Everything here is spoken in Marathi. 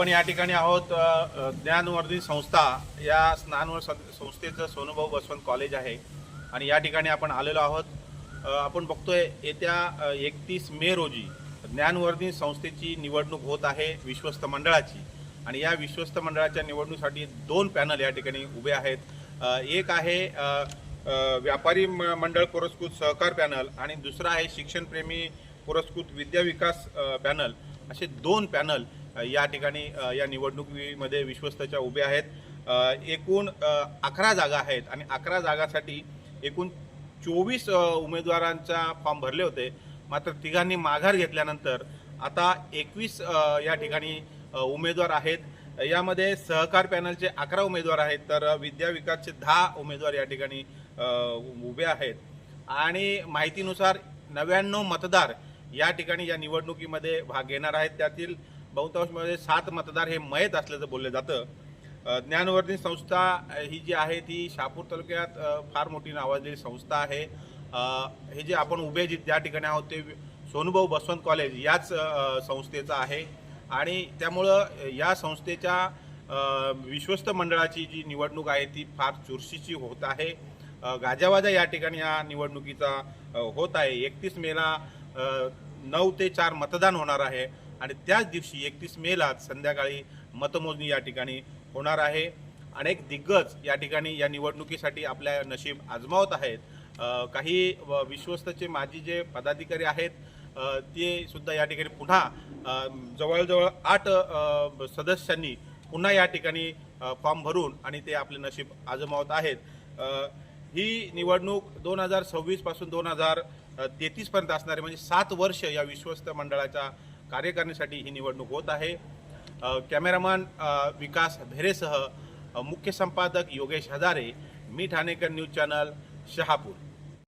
आपण या ठिकाणी आहोत ज्ञानवर्धिनी संस्था या संस्थेचं सोनूभाऊ बसवंत कॉलेज आहे आणि या ठिकाणी आपण आलेलो आहोत। आपण बघतोय येत्या 31 मे रोजी ज्ञानवर्धिनी संस्थेची निवडणूक होत आहे विश्वस्त मंडळाची आणि या विश्वस्त मंडळाच्या निवडणुकीसाठी 2 पॅनल या ठिकाणी उभे आहेत। एक आहे व्यापारी मंडळ पुरस्कृत सहकार पॅनल आणि दुसरा आहे शिक्षणप्रेमी पुरस्कृत विद्या विकास पॅनल। असे 2 पॅनल या ठिकाणी या निवडणुकीमध्ये विश्वस्तच्या उभे आहेत। एकूण 11 जागा आहेत आणि 11 जागांसाठी एकूण 24 उमेदवारांचा फॉर्म भरले होते, मात्र तिघांनी माघार घेतल्यानंतर आता 21 या ठिकाणी उमेदवार आहेत। यामध्ये सहकार पॅनलचे 11 उमेदवार आहेत तर विद्या विकासचे 10 उमेदवार या ठिकाणी उभे आहेत आणि माहितीनुसार 99 मतदार या ठिकाणी या निवडणुकीमध्ये भाग घेणार आहेत। त्यातील बहुतांशमध्ये 7 मतदार हे मयत असल्याचं बोललं जातं। ज्ञानवर्धिनी संस्था ही जी आहे ती शहापूर तालुक्यात फार मोठी नावाजलेली संस्था आहे। हे जे आपण उभे ज्या ठिकाणी आहोत ते सोनूभाऊ बसवंत कॉलेज याच संस्थेचं आहे आणि त्यामुळं या संस्थेच्या विश्वस्त मंडळाची जी निवडणूक आहे ती फार चुरशीची होत आहे। गाजावाजा या ठिकाणी या निवडणुकीचा होत आहे। 31 मेला 9 ते 4 मतदान होणार आहे आणि त्याच दिवशी 31 मेला संध्याकाळी मतमोजणी या ठिकाणी होणार आहे। अनेक दिग्गज या ठिकाणी या निवडणुकीसाठी आपल्या नशीब आजमावत आहेत। काही विश्वस्तचे माजी जे पदाधिकारी आहेत ते सुद्धा या ठिकाणी पुन्हा जवळजवळ 8 सदस्यांनी पुन्हा या ठिकाणी फॉर्म भरून आणि ते आपले नशीब आजमावत आहेत। ही निवडणूक 2026 पासून 2033 पर्यंत असणार आहे, म्हणजे 7 वर्ष या विश्वस्त मंडळाच्या कार्यकारिणीसाठी ही निवडणूक होत आहे। कॅमेरामन विकास भेरेसह मुख्य संपादक योगेश हजारे, मी ठाणेकर न्यूज चॅनल शहापूर।